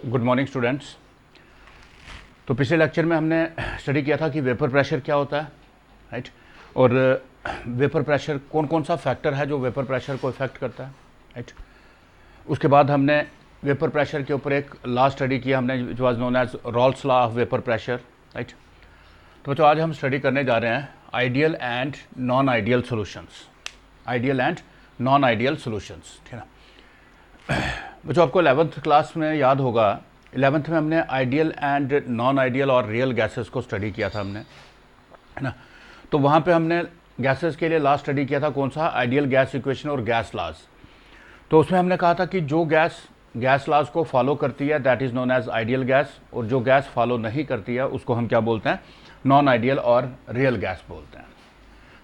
Good morning students. तो पिछले lecture में हमने स्टडी किया था कि वेपर प्रेशर क्या होता है, राइट। और वेपर प्रेशर कौन कौन सा फैक्टर है जो वेपर प्रेशर को इफेक्ट करता है, राइट। उसके बाद हमने वेपर प्रेशर के ऊपर एक लॉ स्टडी किया हमने, which was known as Raoult's law of vapour pressure, right. तो बच्चों आज हम स्टडी करने जा रहे हैं ideal and non ideal solutions, ideal and non ideal solutions, ठीक है। बच्चों आपको 11th क्लास में याद होगा, 11th में हमने आइडियल एंड नॉन आइडियल और रियल गैसेस को स्टडी किया था हमने, है ना। तो वहाँ पे हमने गैसेस के लिए लॉ स्टडी किया था, कौन सा, आइडियल गैस इक्वेशन और गैस लॉज। तो उसमें हमने कहा था कि जो गैस लॉज को फॉलो करती है that is known as ideal gas, और जो गैस फॉलो नहीं करती है उसको हम क्या बोलते हैं, नॉन आइडियल और रियल गैस बोलते हैं।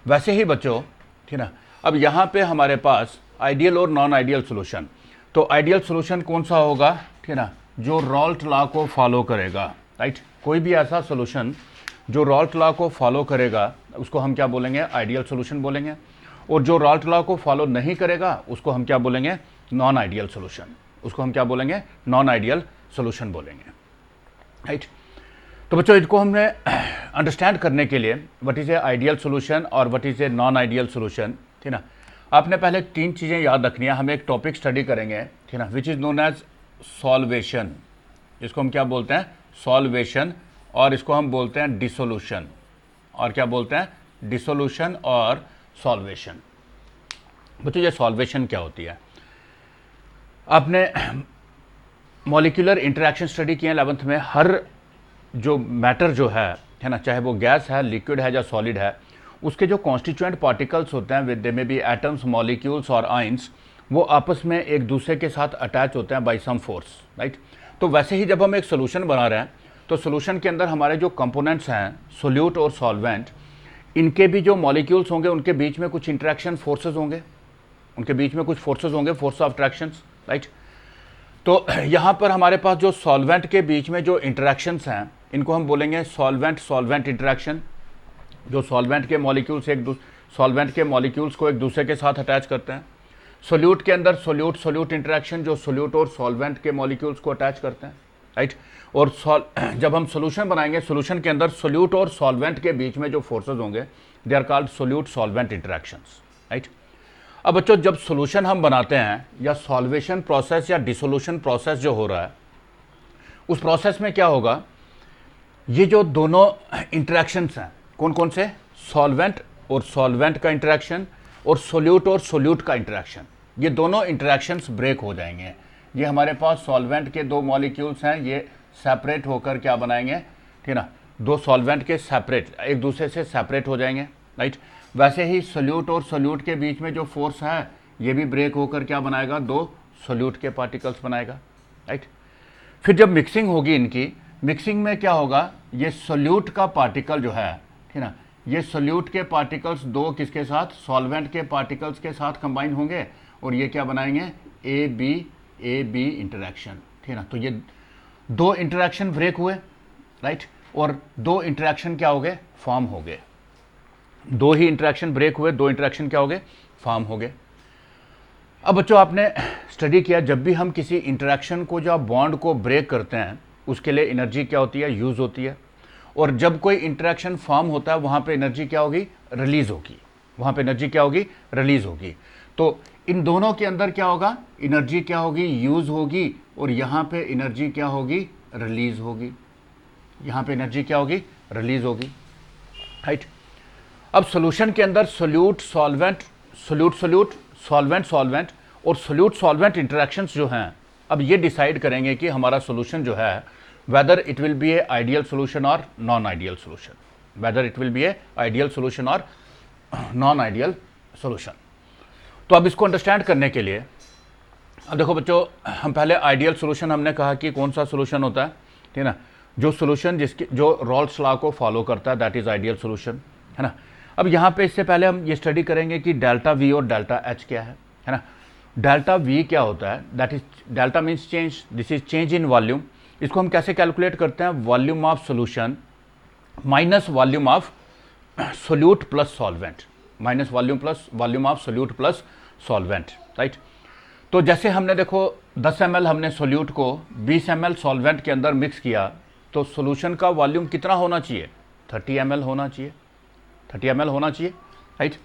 वैसे ही बच्चों, ठीक ना, अब यहाँ पे हमारे पास आइडियल और नॉन आइडियल सोल्यूशन, तो आइडियल सोल्यूशन कौन सा होगा, ठीक है ना, जो रॉल्ट लॉ को फॉलो करेगा, राइट। कोई भी ऐसा सोल्यूशन जो रॉल्ट लॉ को फॉलो करेगा उसको हम क्या बोलेंगे, आइडियल सोल्यूशन बोलेंगे। और जो रॉल्ट लॉ को फॉलो नहीं करेगा उसको हम क्या बोलेंगे, नॉन आइडियल सोल्यूशन, उसको हम क्या बोलेंगे, नॉन आइडियल सोल्यूशन बोलेंगे, राइट। तो बच्चों इसको हमने अंडरस्टैंड करने के लिए what is a ideal solution और what is a non ideal solution, ठीक ना, आपने पहले 3 चीज़ें याद रखनी है। हम एक टॉपिक स्टडी करेंगे, ठीक ना, which is known as solvation, जिसको हम क्या बोलते हैं, सॉल्वेशन, और इसको हम बोलते हैं डिसोल्यूशन, और क्या बोलते हैं, डिसोल्यूशन और सॉल्वेशन। बच्चों ये सॉल्वेशन क्या होती है, आपने मॉलिक्यूलर इंटरेक्शन स्टडी किए 11th में। हर जो मैटर जो है ना, चाहे वो गैस है, लिक्विड है या सॉलिड है, उसके जो कॉन्स्टिट्यूएंट पार्टिकल्स होते हैं with they may be atoms, molecules और आइंस, वो आपस में एक दूसरे के साथ अटैच होते हैं बाय सम फोर्स, राइट। तो वैसे ही जब हम एक सोल्यूशन बना रहे हैं तो सोल्यूशन के अंदर हमारे जो कंपोनेंट्स हैं, सोल्यूट और सॉल्वेंट, इनके भी जो मॉलिक्यूल्स होंगे उनके बीच में कुछ इंट्रैक्शन फोर्सेज होंगे, उनके बीच में कुछ फोर्सेज होंगे, फोर्स ऑफ अट्रैक्शंस, राइट। तो यहाँ पर हमारे पास जो सॉल्वेंट के बीच में जो इंटरेक्शंस हैं इनको हम बोलेंगे सॉल्वेंट सॉल्वेंट इंटरेक्शन। जो सॉल्वेंट के मॉलिक्यूल्स सॉल्वेंट के मॉलिक्यूल्स को एक दूसरे के साथ अटैच करते हैं। सोल्यूट के अंदर सोल्यूट सोल्यूट इंटरेक्शन, जो सोल्यूट और सॉल्वेंट के मॉलिक्यूल्स को अटैच करते हैं, राइट। और जब हम सोल्यूशन बनाएंगे, सोल्यूशन के अंदर सोल्यूट और सॉल्वेंट के बीच में जो फोर्सेज होंगे they are called solute solvent interactions, right. अब बच्चों जब सोल्यूशन हम बनाते हैं या सॉल्वेशन प्रोसेस या डिसोल्यूशन प्रोसेस जो हो रहा है, उस प्रोसेस में क्या होगा, ये जो दोनों इंटरेक्शंस हैं, कौन कौन से, सॉल्वेंट और सॉल्वेंट का इंटरेक्शन और सोल्यूट का इंटरेक्शन, ये दोनों इंटरेक्शंस ब्रेक हो जाएंगे। ये हमारे पास सॉल्वेंट के 2 मॉलिक्यूल्स हैं, ये सेपरेट होकर क्या बनाएंगे, ठीक ना, 2 सॉल्वेंट के सेपरेट, एक दूसरे से सेपरेट हो जाएंगे, राइट। वैसे ही सोल्यूट और सोल्यूट के बीच में जो फोर्स है ये भी ब्रेक होकर क्या बनाएगा, 2 सोल्यूट के पार्टिकल्स बनाएगा, राइट। फिर जब मिक्सिंग होगी इनकी, मिक्सिंग में क्या होगा, ये सोल्यूट का पार्टिकल जो है, ठीक ना, ये सोल्यूट के पार्टिकल्स 2 किसके साथ, सॉल्वेंट के पार्टिकल्स के साथ कंबाइन होंगे और ये क्या बनाएंगे, ए बी इंटरेक्शन, ठीक ना। तो ये 2 इंटरेक्शन ब्रेक हुए, राइट, और 2 इंटरेक्शन क्या हो गए, फॉर्म हो गए। 2 ही इंटरेक्शन ब्रेक हुए, 2 इंटरेक्शन क्या हो गए, फॉर्म हो गए। अब बच्चों आपने स्टडी किया, जब भी हम किसी इंटरेक्शन को या बॉन्ड को ब्रेक करते हैं उसके लिए एनर्जी क्या होती है, यूज़ होती है। और जब कोई इंटरेक्शन फॉर्म होता है वहाँ पे एनर्जी क्या होगी, रिलीज़ होगी, वहाँ पे एनर्जी क्या होगी, रिलीज़ होगी। तो इन दोनों के अंदर क्या होगा, एनर्जी क्या होगी, यूज़ होगी, और यहाँ पे एनर्जी क्या होगी, रिलीज़ होगी, यहाँ पे एनर्जी क्या होगी, रिलीज़ होगी, राइट। अब सोल्यूशन के अंदर solute solvent, solute solute, solvent solvent और सोल्यूट सॉल्वेंट इंटरेक्शंस जो हैं, अब ये डिसाइड करेंगे कि हमारा सोल्यूशन जो है whether it will be a ideal solution और non ideal solution, whether it will be a ideal solution और नॉन आइडियल सोल्यूशन। तो अब इसको अंडरस्टैंड करने के लिए, अब देखो बच्चों, हम पहले आइडियल सोल्यूशन हमने कहा कि कौन सा सोल्यूशन होता है, ठीक है ना, जो सोल्यूशन जिसकी जो रॉल्स लॉ को फॉलो करता है दैट इज आइडियल सोल्यूशन, है ना। अब यहाँ पे इससे पहले हम ये स्टडी करेंगे कि डेल्टा वी और डेल्टा एच क्या है ना। डेल्टा वी क्या होता है, that is delta means change, this is change in volume. इसको हम कैसे कैलकुलेट करते हैं, volume of solution minus volume of solute plus solvent, minus volume of solute plus solvent, right. तो जैसे हमने देखो 10 ml हमने सोल्यूट को 20 ml सॉल्वेंट के अंदर मिक्स किया तो सोल्यूशन का वॉल्यूम कितना होना चाहिए? 30 ml होना चाहिए, 30 ml होना चाहिए, राइट।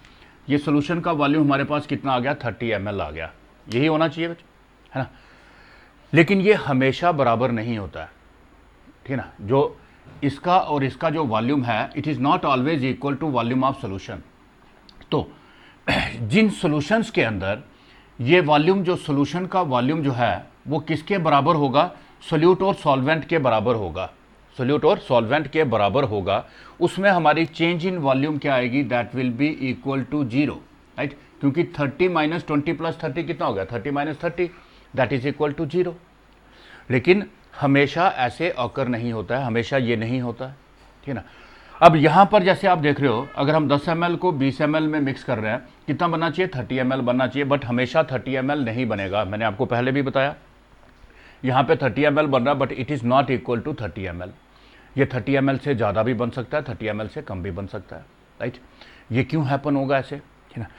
ये सोल्यूशन का वॉल्यूम हमारे पास कितना आ गया? 30 ml आ गया, यही होना चाहिए बच्चों, है ना। लेकिन ये हमेशा बराबर नहीं होता है, ठीक है ना। जो इसका और इसका जो वॉल्यूम है, it is not always equal to volume of solution. तो जिन सॉल्यूशंस के अंदर ये वॉल्यूम, जो सॉल्यूशन का वॉल्यूम जो है वो किसके बराबर होगा? सोल्यूट और सॉल्वेंट के बराबर होगा, सोल्यूट और सॉल्वेंट के बराबर होगा, उसमें हमारी चेंज इन वॉल्यूम क्या आएगी? That will be equal to 0, right. क्योंकि 30 - 20 + 30 कितना हो गया? 30 - 30, दैट इज इक्वल टू 0। लेकिन हमेशा ऐसे ऑकर नहीं होता है, हमेशा ये नहीं होता है, ठीक है ना। अब यहाँ पर जैसे आप देख रहे हो, अगर हम 10 ml को 20 ml में मिक्स कर रहे हैं, कितना बनना चाहिए? 30 ml बनना चाहिए, बट हमेशा 30 ml नहीं बनेगा। मैंने आपको पहले भी बताया, यहाँ पे 30 ml बन रहा है, but it is not equal to 30 ml। ये 30 ml से ज़्यादा भी बन सकता है, 30 ml से कम भी बन सकता है, राइट। ये क्यों हैपन होगा ऐसे, ठीक है ना।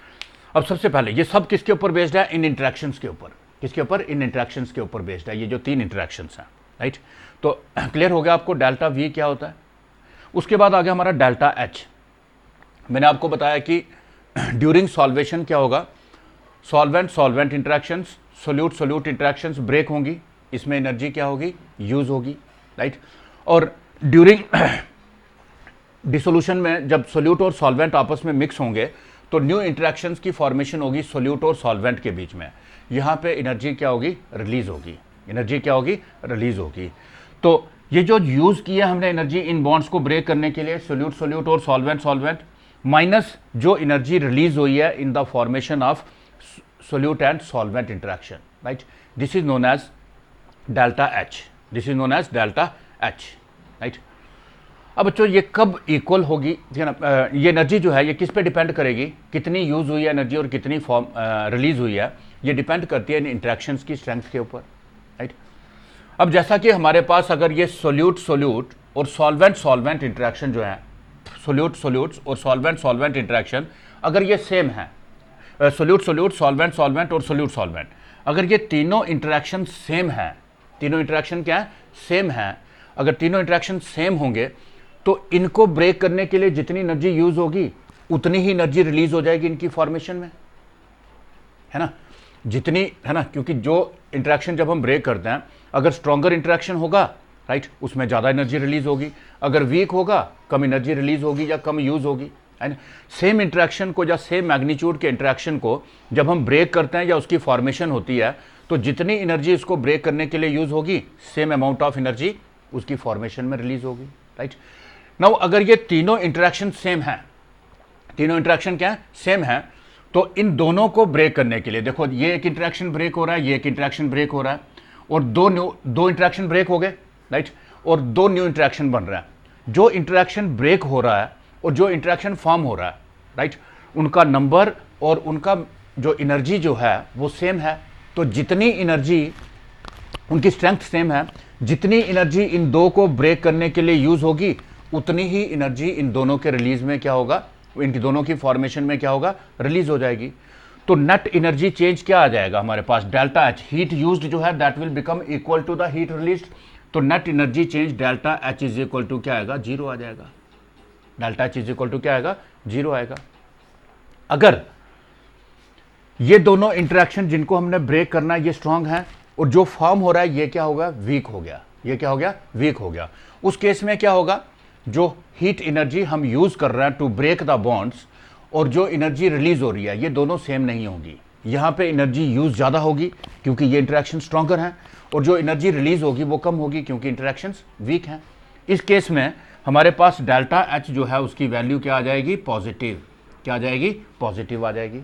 अब सबसे पहले ये सब किसके ऊपर बेस्ड है? इन इंट्रैक्शंस के ऊपर। किसके ऊपर? इन इंट्रैक्शंस के ऊपर बेस्ड है, ये जो 3 इंट्रैक्शंस हैं, राइट। तो क्लियर हो गया आपको डेल्टा वी क्या होता है। उसके बाद आ गया हमारा डेल्टा एच। मैंने आपको बताया कि ड्यूरिंग सॉल्वेशन क्या होगा? Solvent solvent interactions, solute solute interactions break होंगी, इसमें एनर्जी क्या होगी? यूज होगी, राइट। और ड्यूरिंग डिसोल्यूशन में जब सोल्यूट और सॉल्वेंट आपस में मिक्स होंगे तो न्यू इंटरेक्शंस की फॉर्मेशन होगी सोल्यूट और सॉल्वेंट के बीच में। यहाँ पे एनर्जी क्या होगी? रिलीज होगी, एनर्जी क्या होगी? रिलीज होगी। तो ये जो यूज किया हमने एनर्जी इन बॉन्ड्स को ब्रेक करने के लिए, सोल्यूट सोल्यूट और सॉल्वेंट सॉल्वेंट, माइनस जो एनर्जी रिलीज हुई है in the formation of solute and solvent interaction, right. This is known as delta H, this is known as delta H, right. अब बच्चों ये कब इक्वल होगी, ठीक है ना। ये एनर्जी जो है ये किस पे डिपेंड करेगी? कितनी यूज हुई है एनर्जी और कितनी फॉर्म रिलीज हुई है, ये डिपेंड करती है इन इंटरेक्शंस की स्ट्रेंथ के ऊपर, राइट। अब जैसा कि हमारे पास अगर ये सोल्यूट सोल्यूट और सॉल्वेंट सॉल्वेंट इंटरेक्शन जो है, सोल्यूट सोल्यूट और सॉल्वेंट सॉल्वेंट इंटरेक्शन अगर ये सेम है, सोल्यूट सोल्यूट सॉल्वेंट सॉल्वेंट और सोल्यूट सॉल्वेंट, अगर ये तीनों इंटरेक्शन सेम है, तीनों इंटरेक्शन क्या है? सेम है। अगर तीनों इंटरेक्शन सेम होंगे तो इनको ब्रेक करने के लिए जितनी एनर्जी यूज होगी उतनी ही एनर्जी रिलीज हो जाएगी इनकी फॉर्मेशन में, है ना, जितनी, है ना। क्योंकि जो इंटरेक्शन जब हम ब्रेक करते हैं, अगर स्ट्रॉन्गर इंटरेक्शन होगा, राइट, उसमें ज़्यादा एनर्जी रिलीज होगी, अगर वीक होगा कम एनर्जी रिलीज होगी या कम यूज होगी, है ना। सेम इंटरेक्शन को या सेम मैग्नीट्यूड के इंटरेक्शन को जब हम ब्रेक करते हैं या उसकी फॉर्मेशन होती है तो जितनी एनर्जी इसको ब्रेक करने के लिए यूज होगी, सेम अमाउंट ऑफ एनर्जी उसकी फॉर्मेशन में रिलीज होगी, राइट। नाउ अगर ये तीनों इंटरेक्शन सेम है, तीनों इंटरेक्शन क्या है? सेम है, तो इन दोनों को ब्रेक करने के लिए देखो, ये एक इंटरेक्शन ब्रेक हो रहा है, ये एक इंटरेक्शन ब्रेक हो रहा है, और दो इंटरेक्शन ब्रेक हो गए, राइट, और दो न्यू इंटरेक्शन बन रहा है। जो इंटरेक्शन ब्रेक हो रहा है और जो इंटरेक्शन फॉर्म हो रहा है, राइट, उनका नंबर और उनका जो एनर्जी जो है वो सेम है। तो जितनी एनर्जी, उनकी स्ट्रेंथ सेम है, जितनी एनर्जी इन दो को ब्रेक करने के लिए यूज होगी उतनी ही एनर्जी इन दोनों के रिलीज में क्या होगा, इन दोनों की फॉर्मेशन में क्या होगा? रिलीज हो जाएगी। तो नेट एनर्जी चेंज क्या आ जाएगा हमारे पास? डेल्टा एच, हीट यूज्ड जो है that will become equal to the heat released. तो net energy change delta H is equal to क्या आएगा? 0 आ जाएगा। Delta H is equal to क्या आएगा? 0 आएगा। अगर ये दोनों इंटरेक्शन जिनको हमने ब्रेक करना है ये स्ट्रांग है और जो फॉर्म हो रहा है ये क्या होगा? वीक हो गया। ये क्या हो गया? वीक हो गया। उस केस में क्या होगा? जो हीट एनर्जी हम यूज कर रहे हैं टू ब्रेक द बॉन्ड्स और जो एनर्जी रिलीज हो रही है ये दोनों सेम नहीं होगी। यहाँ पे एनर्जी यूज ज़्यादा होगी क्योंकि ये इंटरेक्शन स्ट्रॉन्गर हैं, और जो एनर्जी रिलीज होगी वो कम होगी क्योंकि इंटरेक्शंस वीक हैं। इस केस में हमारे पास डेल्टा एच जो है उसकी वैल्यू क्या आ जाएगी? पॉजिटिव। क्या आ जाएगी? पॉजिटिव आ जाएगी।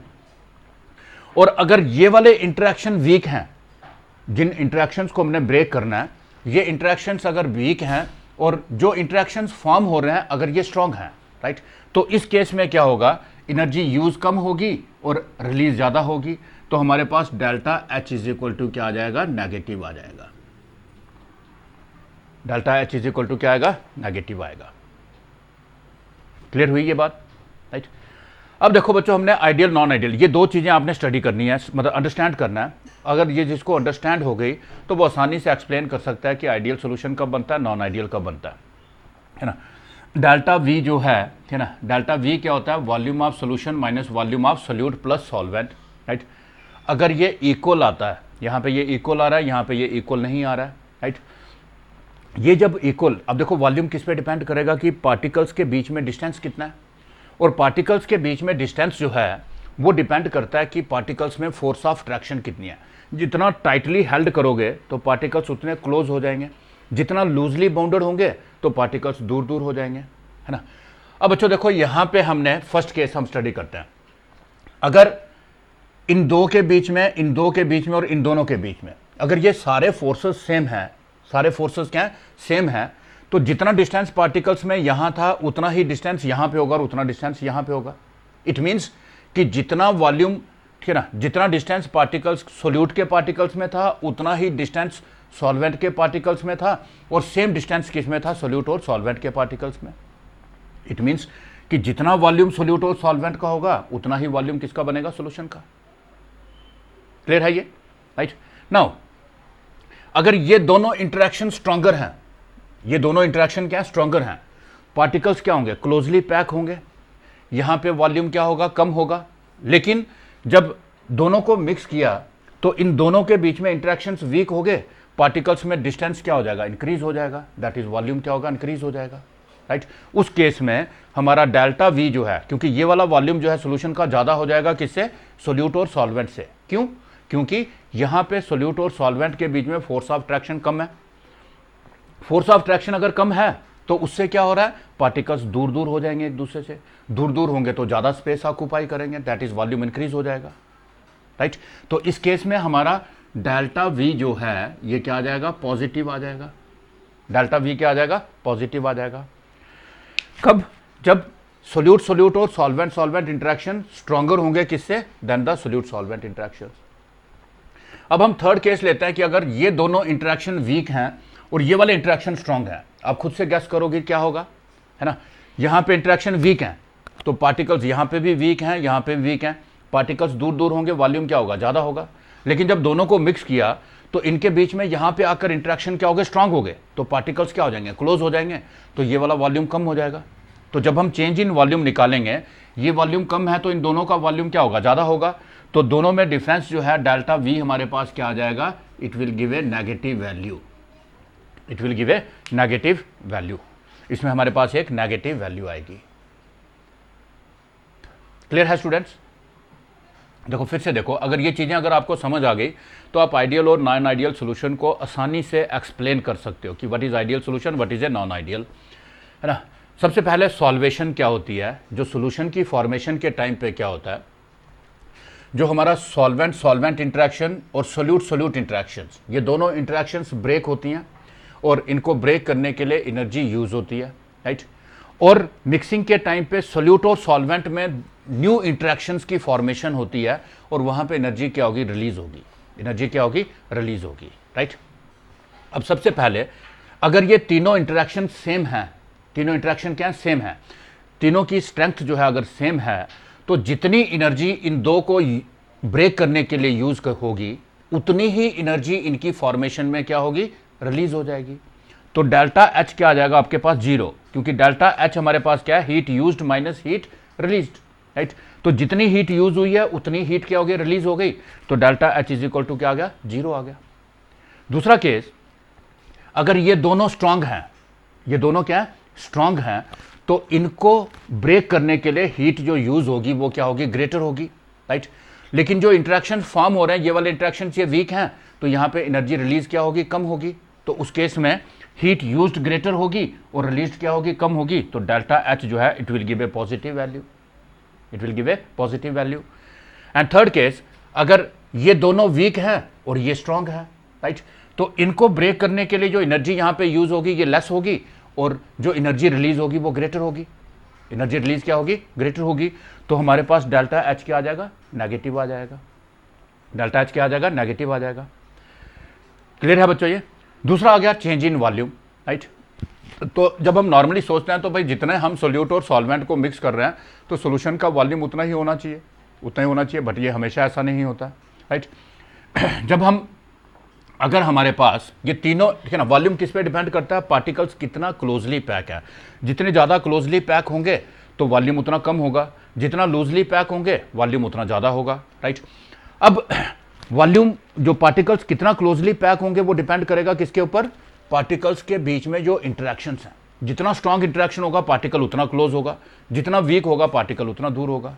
और अगर ये वाले इंटरेक्शन वीक हैं, जिन इंटरेक्शंस को हमने ब्रेक करना है, ये इंटरेक्शंस अगर वीक हैं और जो इंटरेक्शंस फॉर्म हो रहे हैं अगर ये स्ट्रॉन्ग हैं, राइट, तो इस केस में क्या होगा? एनर्जी यूज कम होगी और रिलीज ज़्यादा होगी। तो हमारे पास delta H is equal to क्या आ जाएगा? नेगेटिव आ जाएगा। Delta H is equal to क्या आएगा? नेगेटिव आएगा। क्लियर हुई ये बात, राइट। अब देखो बच्चों, हमने आइडियल नॉन आइडियल ये दो चीज़ें आपने स्टडी करनी है, मतलब अंडरस्टैंड करना है। अगर ये जिसको अंडरस्टैंड हो गई तो वो आसानी से एक्सप्लेन कर सकता है कि आइडियल सोल्यूशन कब बनता है, नॉन आइडियल कब बनता है ना। डेल्टा वी जो है ना, डेल्टा वी क्या होता है, volume of solution minus volume of solute plus solvent, right. अगर ये इक्वल आता है, यहाँ पे ये इक्वल आ रहा है, यहाँ पे ये इक्वल नहीं आ रहा है, राइट। ये जब इक्वल, अब देखो वॉल्यूम किस पे डिपेंड करेगा कि पार्टिकल्स के बीच में डिस्टेंस कितना है, और पार्टिकल्स के बीच में डिस्टेंस जो है वो डिपेंड करता है कि पार्टिकल्स में फोर्स ऑफ ट्रैक्शन कितनी है। जितना टाइटली हेल्ड करोगे तो पार्टिकल्स उतने क्लोज हो जाएंगे, जितना लूजली बाउंडेड होंगे तो पार्टिकल्स दूर दूर हो जाएंगे, है ना। अब बच्चों देखो यहाँ पे हमने फर्स्ट केस हम स्टडी करते हैं। अगर इन दो के बीच में, इन दो के बीच में और इन दोनों के बीच में अगर ये सारे फोर्सेस सेम हैं, सारे फोर्सेस क्या है, सेम है, तो जितना डिस्टेंस पार्टिकल्स में यहां था उतना ही डिस्टेंस यहां पे होगा और उतना डिस्टेंस यहां पे होगा। इट मींस कि जितना वॉल्यूम, ठीक है ना, जितना डिस्टेंस पार्टिकल्स सोल्यूट के पार्टिकल्स में था उतना ही डिस्टेंस सॉल्वेंट के पार्टिकल्स में था, और सेम डिस्टेंस किस में था, सोल्यूट और सॉल्वेंट के पार्टिकल्स में। इट मींस कि जितना वॉल्यूम सोल्यूट और सॉल्वेंट का होगा उतना ही वॉल्यूम किसका बनेगा, सोल्यूशन का। क्लियर है ये, राइट। नाउ अगर ये दोनों इंटरेक्शन स्ट्रॉन्गर हैं, ये दोनों इंटरेक्शन क्या है, स्ट्रॉन्गर हैं, पार्टिकल्स क्या होंगे, क्लोजली पैक होंगे, यहां पे वॉल्यूम क्या होगा, कम होगा। लेकिन जब दोनों को मिक्स किया तो इन दोनों के बीच में इंटरेक्शंस वीक हो गए, पार्टिकल्स में डिस्टेंस क्या हो जाएगा, इंक्रीज हो जाएगा, दैट इज वॉल्यूम क्या होगा, इंक्रीज हो जाएगा, राइट। उस केस में हमारा डेल्टा वी जो है, क्योंकि ये वाला वॉल्यूम जो है सोल्यूशन का ज्यादा हो जाएगा, किससे, सोल्यूट और सॉल्वेंट से। क्यों, क्योंकि यहां पे सोल्यूट और सॉल्वेंट के बीच में फोर्स ऑफ ट्रैक्शन कम है। फोर्स ऑफ ट्रैक्शन अगर कम है तो उससे क्या हो रहा है, पार्टिकल्स दूर दूर हो जाएंगे एक दूसरे से, दूर दूर होंगे तो ज्यादा स्पेस ऑक्यूपाई करेंगे, दैट इज वॉल्यूम इंक्रीज हो जाएगा, राइट। तो इस केस में हमारा डेल्टा वी जो है ये क्या आ जाएगा, पॉजिटिव आ जाएगा। डेल्टा वी क्या आ जाएगा, पॉजिटिव आ जाएगा। कब, जब सोल्यूट सोल्यूट और सॉल्वेंट सॉल्वेंट इंटरेक्शन स्ट्रॉन्गर होंगे किससे, then the solute solvent interaction. अब हम थर्ड केस लेते हैं कि अगर ये दोनों इंटरेक्शन वीक हैं और ये वाले इंटरेक्शन स्ट्रांग है, आप खुद से गैस करोगे क्या होगा, है ना। यहां पे इंटरेक्शन वीक है तो पार्टिकल्स यहां पे भी वीक हैं, यहां पे भी वीक हैं, पार्टिकल्स दूर दूर होंगे, वॉल्यूम क्या होगा, ज्यादा होगा। लेकिन जब दोनों को मिक्स किया तो इनके बीच में यहां पे आकर इंटरेक्शन क्या हो गए, स्ट्रांग हो गए, तो पार्टिकल्स क्या हो जाएंगे, क्लोज हो जाएंगे, तो ये वाला वॉल्यूम कम हो जाएगा। तो जब हम चेंज इन वॉल्यूम निकालेंगे, ये वॉल्यूम कम है तो इन दोनों का वॉल्यूम क्या होगा, ज्यादा होगा, तो दोनों में डिफरेंस जो है डेल्टा वी हमारे पास क्या आ जाएगा, it will give a negative value, it will give a negative value. इसमें हमारे पास एक नेगेटिव वैल्यू आएगी। क्लियर है स्टूडेंट्स। देखो फिर से देखो, अगर ये चीजें अगर आपको समझ आ गई तो आप आइडियल और नॉन आइडियल सॉल्यूशन को आसानी से एक्सप्लेन कर सकते हो कि what is ideal solution, what is a non ideal, है ना। सबसे पहले सॉल्वेशन क्या होती है, जो सॉल्यूशन की फॉर्मेशन के टाइम पे क्या होता है, जो हमारा सॉल्वेंट सॉल्वेंट इंटरेक्शन और सोल्यूट सोल्यूट इंटरेक्शंस, ये दोनों इंटरेक्शंस ब्रेक होती हैं और इनको ब्रेक करने के लिए एनर्जी यूज होती है, राइट। और मिक्सिंग के टाइम पे सोल्यूट और सॉल्वेंट में न्यू इंटरेक्शंस की फॉर्मेशन होती है और वहां पे एनर्जी क्या होगी, रिलीज होगी, एनर्जी क्या होगी, रिलीज होगी, राइट। अब सबसे पहले अगर ये तीनों इंटरेक्शन सेम है, तीनों इंटरेक्शन क्या है, सेम है, तीनों की स्ट्रेंथ जो है अगर सेम है, तो जितनी एनर्जी इन दो को ब्रेक करने के लिए यूज होगी उतनी ही एनर्जी इनकी फॉर्मेशन में क्या होगी, रिलीज हो जाएगी। तो डेल्टा एच क्या आ जाएगा आपके पास, जीरो, क्योंकि डेल्टा एच हमारे पास क्या है, heat used minus heat released, right. तो जितनी हीट यूज हुई है उतनी हीट क्या हो गई, रिलीज हो गई, तो delta H is equal to क्या आ गया, जीरो आ गया। दूसरा केस, अगर ये दोनों स्ट्रांग हैं, ये दोनों क्या है, स्ट्रांग हैं, तो इनको ब्रेक करने के लिए हीट जो यूज होगी वो क्या होगी, ग्रेटर होगी, राइट। लेकिन जो इंटरेक्शन फॉर्म हो रहे हैं ये वाले इंटरेक्शन ये वीक हैं, तो यहां पे एनर्जी रिलीज क्या होगी, कम होगी, तो उस केस में हीट यूज्ड ग्रेटर होगी और रिलीज क्या होगी, कम होगी, तो डेल्टा एच जो है it will give a positive value, it will give a positive value. And third case, अगर ये दोनों वीक हैं और ये स्ट्रांग है, राइट, तो इनको ब्रेक करने के लिए जो एनर्जी यहां पे यूज होगी ये लेस होगी और जो एनर्जी रिलीज होगी वो ग्रेटर होगी, एनर्जी रिलीज क्या होगी, ग्रेटर होगी, तो हमारे पास डेल्टा एच क्या आ जाएगा, नेगेटिव आ जाएगा, डेल्टा एच क्या आ जाएगा, नेगेटिव आ जाएगा। क्लियर है बच्चों ये। दूसरा आ गया चेंज इन वॉल्यूम, राइट। तो जब हम नॉर्मली सोचते हैं तो भाई जितने हम सोल्यूट और सॉल्वेंट को मिक्स कर रहे हैं तो सोल्यूशन का वॉल्यूम उतना ही होना चाहिए, उतना ही होना चाहिए, बट ये हमेशा ऐसा नहीं होता, राइट। जब हम अगर हमारे पास ये तीनों, ठीक है ना, वॉल्यूम किस पे डिपेंड करता है, पार्टिकल्स कितना क्लोजली पैक है। जितने ज़्यादा क्लोजली पैक होंगे तो वॉल्यूम उतना कम होगा, जितना लूजली पैक होंगे वॉल्यूम उतना ज़्यादा होगा, राइट। अब वॉल्यूम, जो पार्टिकल्स कितना क्लोजली पैक होंगे वो डिपेंड करेगा किसके ऊपर, पार्टिकल्स के बीच में जो इंटरेक्शंस हैं। जितना स्ट्रांग इंटरेक्शन होगा पार्टिकल उतना क्लोज होगा, जितना वीक होगा पार्टिकल उतना दूर होगा।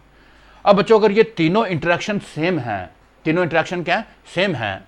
अब बच्चों अगर ये तीनों इंटरेक्शन सेम हैं, तीनों इंटरेक्शन क्या है, सेम है,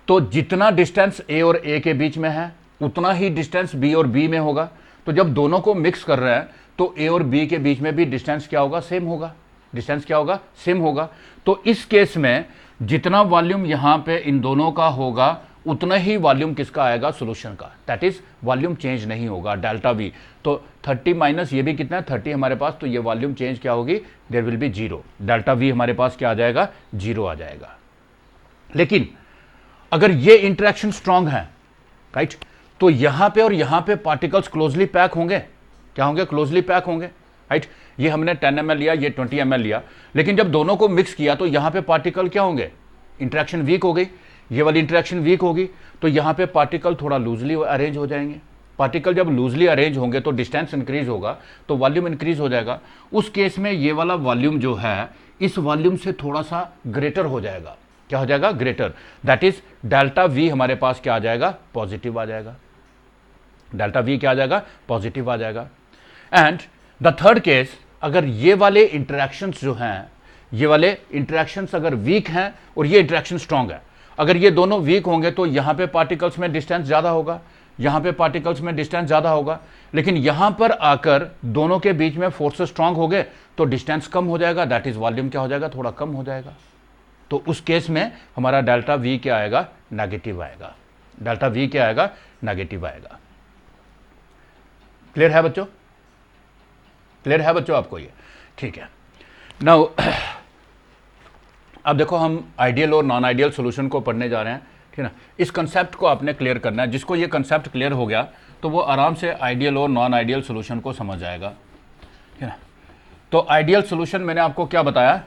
तो जितना डिस्टेंस ए और ए के बीच में है उतना ही डिस्टेंस बी और बी में होगा। तो जब दोनों को मिक्स कर रहे हैं तो ए और बी के बीच में भी डिस्टेंस क्या होगा, सेम होगा। डिस्टेंस क्या होगा, सेम होगा। तो इस केस में जितना वॉल्यूम यहां पे इन दोनों का होगा उतना ही वॉल्यूम किसका आएगा, सॉल्यूशन का। दैट इज वॉल्यूम चेंज नहीं होगा, डेल्टा वी। तो 30 माइनस ये भी कितना है, 30 हमारे पास, तो ये वॉल्यूम चेंज क्या होगी, there will be zero. Delta V हमारे पास क्या आ जाएगा, जीरो आ जाएगा। लेकिन अगर ये इंटरेक्शन स्ट्रांग है, राइट, तो यहां पे और यहां पे पार्टिकल्स क्लोजली पैक होंगे, क्या होंगे, क्लोजली पैक होंगे, राइट। ये हमने 10 ml लिया, ये 20 ml लिया, लेकिन जब दोनों को मिक्स किया तो यहां पे पार्टिकल क्या होंगे, इंटरेक्शन वीक हो गई, ये वाली इंटरेक्शन वीक होगी, तो यहां पे पार्टिकल थोड़ा लूजली अरेंज हो जाएंगे। पार्टिकल जब लूजली अरेंज होंगे तो डिस्टेंस इंक्रीज होगा, तो वॉल्यूम इंक्रीज हो जाएगा। उस केस में ये वाला वॉल्यूम जो है इस वॉल्यूम से थोड़ा सा ग्रेटर हो जाएगा। क्या हो जाएगा, greater. That is delta V हमारे पास क्या आ जाएगा, पॉजिटिव आ जाएगा। डेल्टा वी क्या आ जाएगा, पॉजिटिव आ जाएगा। एंड द थर्ड केस, अगर ये वाले इंटरेक्शंस जो हैं, ये वाले इंटरेक्शंस अगर वीक हैं और ये इंटरेक्शन स्ट्रांग है, अगर ये दोनों वीक होंगे तो यहां पे पार्टिकल्स में डिस्टेंस ज्यादा होगा, यहां पे पार्टिकल्स में डिस्टेंस ज्यादा होगा, लेकिन यहां पर आकर दोनों के बीच में फोर्सेस स्ट्रांग हो गए तो डिस्टेंस कम हो जाएगा। दैट इज वॉल्यूम क्या हो जाएगा, थोड़ा कम हो जाएगा। तो उस केस में हमारा डेल्टा वी क्या आएगा, नेगेटिव आएगा। डेल्टा वी क्या आएगा, नेगेटिव आएगा। क्लियर है बच्चों, क्लियर है बच्चों आपको ये, ठीक है। नाउ अब देखो हम आइडियल और नॉन आइडियल सॉल्यूशन को पढ़ने जा रहे हैं, ठीक है ना। इस कंसेप्ट को आपने क्लियर करना है। जिसको ये कंसेप्ट क्लियर हो गया तो वो आराम से आइडियल और नॉन आइडियल सॉल्यूशन को समझ जाएगा, ठीक है ना। तो आइडियल सॉल्यूशन मैंने आपको क्या बताया,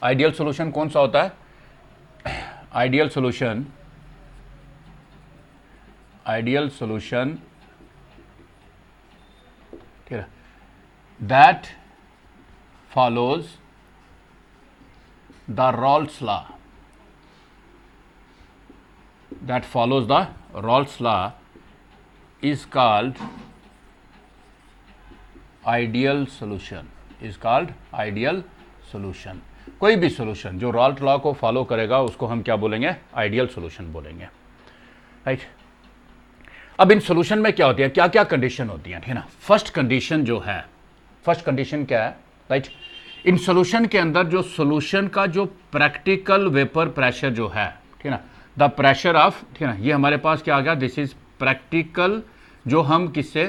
आइडियल सॉल्यूशन कौन सा होता है, आइडियल सॉल्यूशन, आइडियल सॉल्यूशन, ठीक है, that follows the Rawls law, that follows the Rolle's law is called ideal solution, is called ideal solution। कोई भी सॉल्यूशन जो रॉल्ट लॉ को फॉलो करेगा उसको हम क्या बोलेंगे, आइडियल सॉल्यूशन बोलेंगे, राइट। अब इन सॉल्यूशन में क्या होती है, क्या क्या कंडीशन होती है, ठीक है ना। फर्स्ट कंडीशन जो है, फर्स्ट कंडीशन क्या है, राइट। इन सॉल्यूशन के अंदर जो सॉल्यूशन का जो प्रैक्टिकल वेपर प्रेशर जो है, ठीक है ना, द प्रेशर ऑफ, ठीक है ना, ये हमारे पास क्या आ गया, दिस इज प्रैक्टिकल, जो हम किससे,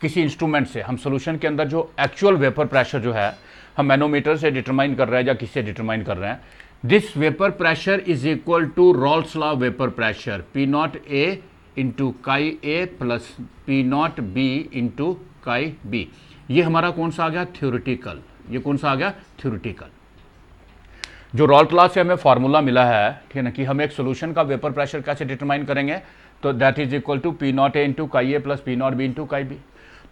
किसी इंस्ट्रूमेंट से, हम सॉल्यूशन के अंदर जो एक्चुअल वेपर प्रेशर जो है हम मैनोमीटर से डिटरमाइन कर रहे हैं या किससे डिटरमाइन कर रहे हैं। This vapour pressure is equal to Raoult's law vapour pressure, P not A into chi A plus P not B into chi B. ये हमारा कौन सा आ गया, थ्योरेटिकल। ये कौन सा आ गया, थ्योरेटिकल। जो रॉल्ट लॉ से हमें फार्मूला मिला है, ठीक है ना, कि हम एक सॉल्यूशन का वेपर प्रेशर कैसे डिटरमाइन करेंगे, तो that is equal to P not A into chi A plus P not B into chi B.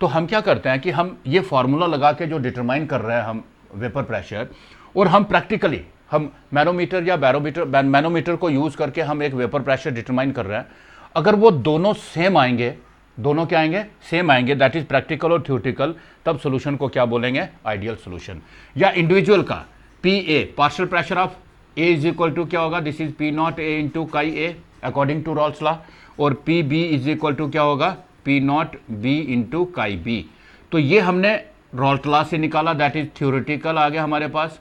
तो हम क्या करते हैं कि हम ये फार्मूला लगा के जो डिटरमाइन कर रहे हैं हम वेपर प्रेशर, और हम प्रैक्टिकली हम मैनोमीटर या बैरोमीटर, मैनोमीटर को यूज करके हम एक वेपर प्रेशर डिटरमाइन कर रहे हैं। अगर वो दोनों सेम आएंगे, दोनों क्या आएंगे, सेम आएंगे, दैट इज प्रैक्टिकल और थ्योरेटिकल, तब सॉल्यूशन को क्या बोलेंगे, आइडियल सॉल्यूशन। या इंडिविजुअल का P A, partial pressure of A is equal to क्या होगा, this is P not A into chi A according to Raoult's law, और P B is equal to क्या होगा, P not B into chi B. तो ये हमने Raoult law से निकाला, दैट इज थ्योरेटिकल आ गया हमारे पास,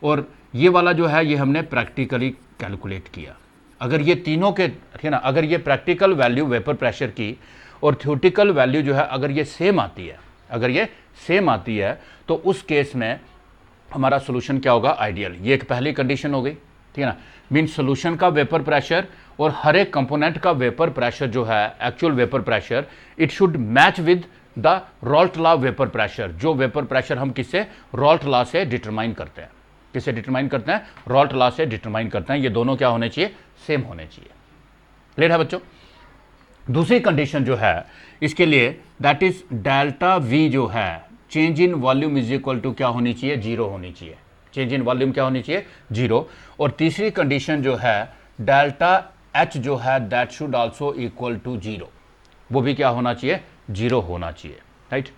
और ये वाला जो है ये हमने प्रैक्टिकली कैलकुलेट किया। अगर ये तीनों के, ठीक है ना, अगर ये प्रैक्टिकल वैल्यू वेपर प्रेशर की और थ्योरेटिकल वैल्यू जो है अगर ये सेम आती है, अगर ये सेम आती है, तो उस केस में हमारा सॉल्यूशन क्या होगा, आइडियल। ये एक पहली कंडीशन हो गई, ठीक है ना। मीन सॉल्यूशन का वेपर प्रेशर और हर एक कंपोनेंट का वेपर प्रेशर जो है, actual vapour pressure, it should match with the Raoult law vapour pressure, जो वेपर प्रेशर हम किससे, रॉल्ट लॉ से डिटरमाइन करते हैं, किससे डिटरमाइन करते हैं? रॉल्ट लॉ से डिटरमाइन करते हैं। ये दोनों क्या होने चाहिए? सेम होने चाहिए। क्लियर है बच्चों? दूसरी कंडीशन जो है इसके लिए, दैट इज डेल्टा वी जो है, change in volume is equal to क्या होनी चाहिए? जीरो होनी चाहिए। चेंज इन वॉल्यूम क्या होनी चाहिए? जीरो। और तीसरी कंडीशन जो है, डेल्टा एच जो है, that should also equal to zero. वो भी क्या होना चाहिए? जीरो होना चाहिए। राइट?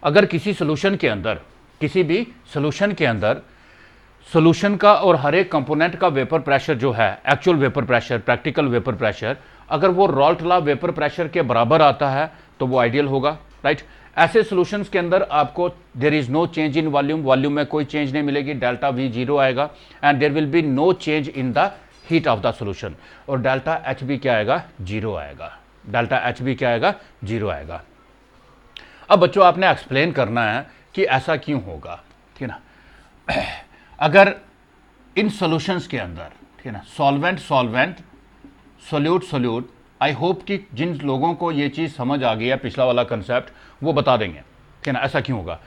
अगर किसी सोल्यूशन के अंदर, किसी भी सोल्यूशन के अंदर सोल्यूशन का और हर एक कंपोनेंट का वेपर प्रेशर जो है, actual vapour pressure, practical vapour pressure, अगर वो रॉल्ट लॉ वेपर प्रेशर के बराबर आता है तो वो आइडियल होगा। राइट? ऐसे सॉल्यूशंस के अंदर आपको there is no change in volume, volume में कोई चेंज नहीं मिलेगी, डेल्टा वी जीरो आएगा, and there will be no change in the heat of the solution, और डेल्टा एच भी क्या आएगा? जीरो आएगा। डेल्टा एच भी क्या आएगा? जीरो आएगा। अब बच्चों आपने एक्सप्लेन करना है कि ऐसा क्यों होगा, ठीक है ना। अगर इन सॉल्यूशंस के अंदर, ठीक है ना, solvent solvent, solute solute, I hope कि जिन लोगों को ये चीज़ समझ आ गई है, पिछला वाला कंसेप्ट, वो बता देंगे, ठीक है ना, ऐसा क्यों होगा।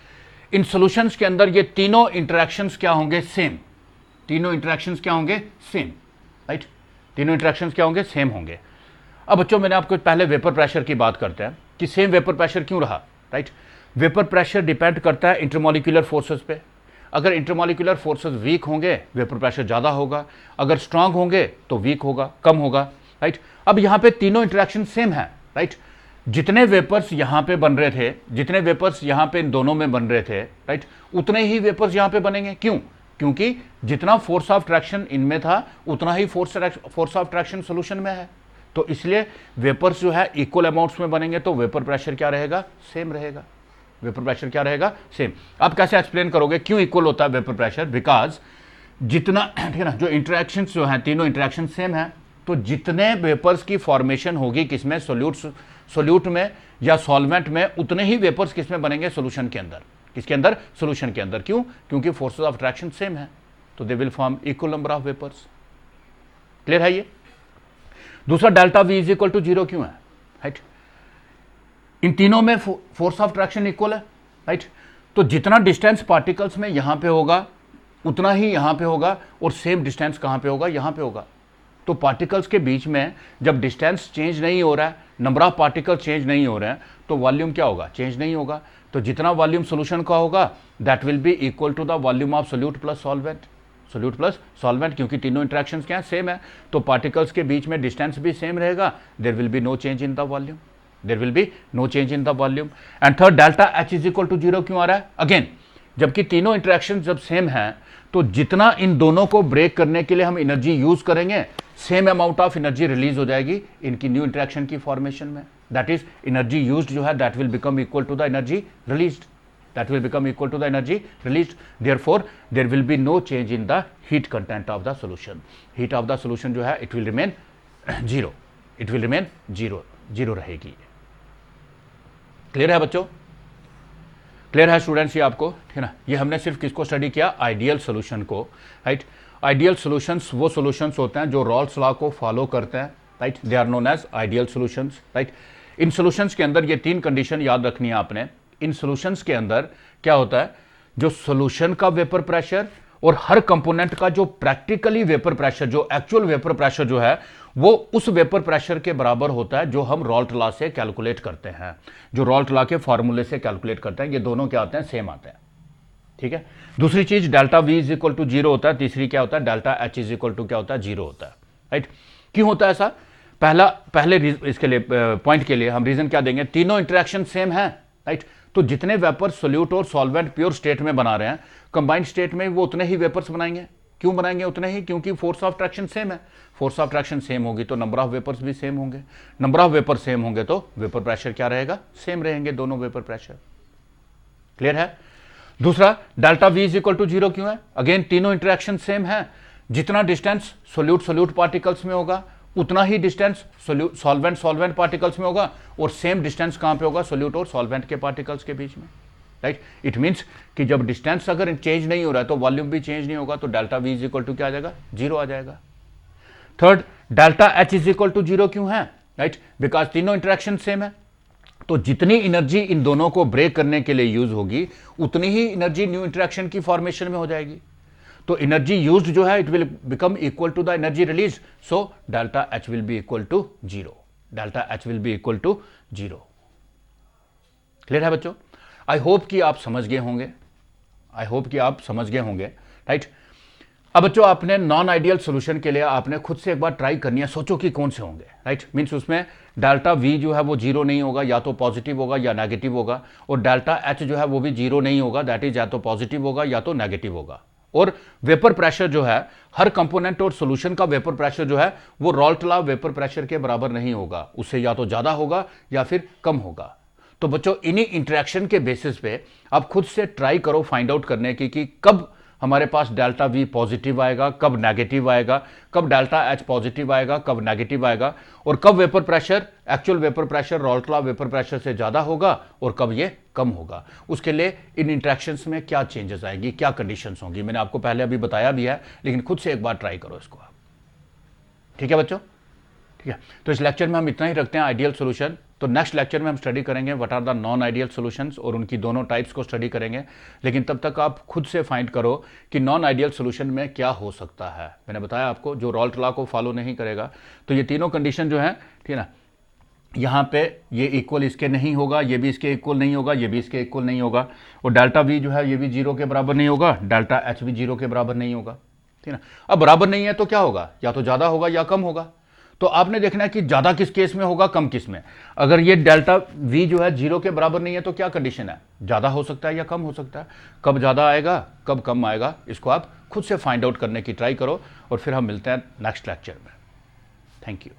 इन सॉल्यूशंस के अंदर ये तीनों इंटरेक्शंस क्या होंगे? सेम। तीनों इंटरेक्शंस क्या होंगे? सेम। राइट? तीनों इंटरेक्शंस क्या होंगे? सेम होंगे। अब बच्चों मैंने आपको पहले वेपर प्रेशर की बात करते हैं कि सेम वेपर प्रेशर क्यों रहा। राइट? वेपर प्रेशर डिपेंड करता है इंटरमॉलिक्यूलर फोर्सेस पे। अगर इंटरमॉलिक्यूलर फोर्सेस वीक होंगे, वेपर प्रेशर ज़्यादा होगा, अगर स्ट्रांग होंगे तो वीक होगा, कम होगा। राइट? अब यहाँ पे तीनों इंटरेक्शन सेम है। राइट? जितने वेपर्स यहाँ पे बन रहे थे, जितने वेपर्स यहाँ पे इन दोनों में बन रहे थे, राइट, उतने ही वेपर्स यहाँ पे बनेंगे। क्यों? क्योंकि जितना फोर्स ऑफ ट्रैक्शन इनमें था, उतना ही फोर्स ऑफ ट्रैक्शन सोल्यूशन में है। तो इसलिए वेपर्स जो है इक्वल अमाउंट्स में बनेंगे, तो वेपर प्रेशर क्या रहेगा? सेम रहेगा। वेपर प्रेशर क्या रहेगा? सेम। आप कैसे एक्सप्लेन करोगे क्यों इक्वल होता है वेपर प्रेशर? बिकॉज जितना, ठीक है ना, जो इंटरेक्शंस जो हैं, तीनों इंटरेक्शन सेम है, तो जितने वेपर्स की फॉर्मेशन होगी किसमें? सोल्यूट में या सॉल्वेंट में, उतने ही वेपर्स किसमें बनेंगे? सोल्यूशन के अंदर। किसके अंदर? सोल्यूशन के अंदर। क्यों? क्योंकि फोर्सेस ऑफ अट्रैक्शन सेम है, तो they will form equal number of vapours. Clear है ये? दूसरा, delta V is equal to zero क्यों है? राइट? इन तीनों में फोर्स ऑफ ट्रैक्शन इक्वल है। राइट? तो जितना डिस्टेंस पार्टिकल्स में यहां पे होगा, उतना ही यहां पे होगा, और सेम डिस्टेंस कहां पे होगा? यहां पे होगा। तो पार्टिकल्स के बीच में जब डिस्टेंस चेंज नहीं हो रहा है, नंबर ऑफ पार्टिकल चेंज नहीं हो रहे हैं, तो वॉल्यूम क्या होगा? चेंज नहीं होगा। तो जितना वॉल्यूम सोल्यूशन का होगा, that will be equal to the volume of solute plus solvent. Solute plus solvent, क्योंकि तीनों इंटरेक्शंस क्या है? सेम है, तो पार्टिकल्स के बीच में डिस्टेंस भी सेम रहेगा। There will be no change in the volume. There will be no change in the volume. And third, delta H is equal to zero क्यों आ रहा है? अगेन, जबकि तीनों इंटरेक्शन जब सेम है, तो जितना इन दोनों को ब्रेक करने के लिए हम एनर्जी यूज करेंगे, same amount of energy release हो जाएगी इनकी न्यू इंटरेक्शन की फॉर्मेशन में। दैट इज एनर्जी यूज्ड जो है, that will become equal to the energy released. that will become equal to the energy released. Therefore there will be no change in the heat content of the solution. Heat of the solution जो है, it will remain zero. It will remain zero. Zero रहेगी। Clear है बच्चों? Clear है students ये आपको? ठीक है ना। ये हमने सिर्फ किसको स्टडी किया? आइडियल सोल्यूशन को। राइट? आइडियल सोल्यूशंस वो सोल्यूशंस होते हैं जो रॉल्स लॉ को फॉलो करते हैं। Right? They are known as ideal solutions. Right? इन सोल्यूशंस के अंदर ये तीन कंडीशन याद रखनी है आपने। इन सॉल्यूशंस के अंदर क्या होता है? जो सॉल्यूशन का वेपर प्रेशर और हर कंपोनेंट का जो प्रैक्टिकली वेपर प्रेशर, जो एक्चुअल वेपर प्रेशर जो है, वो उस वेपर प्रेशर के बराबर होता है जो हम रॉल्ट लॉ से कैलकुलेट करते हैं, जो रॉल्ट लॉ के फॉर्मूले से कैलकुलेट करते हैं। ये दोनों क्या आते हैं? सेम आते हैं। ठीक है। दूसरी चीज, delta V is equal to zero होता है। तीसरी क्या होता है? Delta H is equal to क्या होता है? जीरो होता है। राइट? क्यों होता है ऐसा? पहले इसके लिए पॉइंट के लिए हम रीजन क्या देंगे? तीनों इंटरेक्शन सेम है। राइट? तो जितने वेपर सोल्यूट और सॉल्वेंट प्योर स्टेट में बना रहे हैं, कंबाइंड स्टेट में वो उतने ही वेपर्स बनाएंगे। क्यों बनाएंगे उतने ही? क्योंकि फोर्स ऑफ ट्रैक्शन सेम है। फोर्स ऑफ ट्रैक्शन सेम होगी तो नंबर ऑफ वेपर्स भी सेम होंगे। नंबर ऑफ वेपर सेम होंगे तो वेपर प्रेशर क्या रहेगा? सेम रहेंगे दोनों वेपर प्रेशर। क्लियर है? दूसरा, delta V is equal to zero क्यों है? अगेन, तीनों इंटरेक्शन सेम है। जितना डिस्टेंस सोल्यूट पार्टिकल्स में होगा, उतना ही डिस्टेंस सॉल्वेंट पार्टिकल्स में होगा, और सेम डिस्टेंस कहां पे होगा? सोल्यूट और सॉल्वेंट के पार्टिकल्स के बीच में। राइट? इट मींस कि जब डिस्टेंस अगर चेंज नहीं हो रहा है तो वॉल्यूम भी चेंज नहीं होगा, तो delta V is equal to क्या आ जाएगा? जीरो आ जाएगा। Third, delta H is equal to zero क्यों है? राइट? बिकॉज तीनों इंटरेक्शन सेम है, तो जितनी एनर्जी इन दोनों को ब्रेक करने के लिए यूज होगी, उतनी ही एनर्जी न्यू इंटरेक्शन की फॉर्मेशन में हो जाएगी। तो एनर्जी यूज्ड जो है it will become equal to the energy release, so delta H will be equal to zero, delta H will be equal to zero. Clear है बच्चों? आई होप कि आप समझ गए होंगे, आई होप कि आप समझ गए होंगे, राइट। अब बच्चों आपने नॉन आइडियल सोल्यूशन के लिए आपने खुद से एक बार ट्राई करनी है, सोचो कि कौन से होंगे, राइट। मींस उसमें डेल्टा वी जो है वो जीरो नहीं होगा, या तो पॉजिटिव होगा या नेगेटिव होगा, और डेल्टा एच जो है वो भी जीरो नहीं होगा, दैट इज या तो पॉजिटिव होगा या तो नेगेटिव होगा। और वेपर प्रेशर जो है हर कंपोनेंट और सॉल्यूशन का वेपर प्रेशर जो है वो रॉल्ट लॉ वेपर प्रेशर के बराबर नहीं होगा, उससे या तो ज्यादा होगा या फिर कम होगा। तो बच्चों इन्हीं इंटरेक्शन के बेसिस पे आप खुद से ट्राई करो फाइंड आउट करने की कि कब हमारे पास डेल्टा वी पॉजिटिव आएगा, कब नेगेटिव आएगा, कब डेल्टा एच पॉजिटिव आएगा, कब नेगेटिव आएगा, और कब vapour pressure actual vapour pressure Raoult law vapour pressure से ज़्यादा होगा और कब ये कम होगा। उसके लिए इन इंट्रैक्शंस में क्या चेंजेस आएंगी, क्या कंडीशंस होंगी, मैंने आपको पहले अभी बताया भी है, लेकिन खुद से एक बार ट्राई करो इसको आप। ठीक है बच्चों? ठीक है, तो इस लेक्चर में हम इतना ही रखते हैं आइडियल सोल्यूशन। तो नेक्स्ट लेक्चर में हम स्टडी करेंगे what are the non ideal solutions और उनकी दोनों टाइप्स को स्टडी करेंगे। लेकिन तब तक आप खुद से फाइंड करो कि नॉन आइडियल सॉल्यूशन में क्या हो सकता है। मैंने बताया आपको जो रॉल्ट लॉ को फॉलो नहीं करेगा, तो ये तीनों कंडीशन जो है, ठीक है ना, यहाँ पे ये इक्वल इसके नहीं होगा, ये भी इसके इक्वल नहीं होगा, ये भी इसके इक्वल नहीं होगा, और डेल्टा वी जो है ये भी जीरो के बराबर नहीं होगा, डेल्टा एच भी जीरो के बराबर नहीं होगा, ठीक है ना। अब बराबर नहीं है तो क्या होगा, या तो ज़्यादा होगा या कम होगा। तो आपने देखना है कि ज़्यादा किस केस में होगा, कम किस में। अगर ये डेल्टा वी जो है जीरो के बराबर नहीं है तो क्या कंडीशन है, ज़्यादा हो सकता है या कम हो सकता है। कब ज़्यादा आएगा कब कम आएगा, इसको आप खुद से फाइंड आउट करने की ट्राई करो, और फिर हम मिलते हैं नेक्स्ट लेक्चर में। Thank you.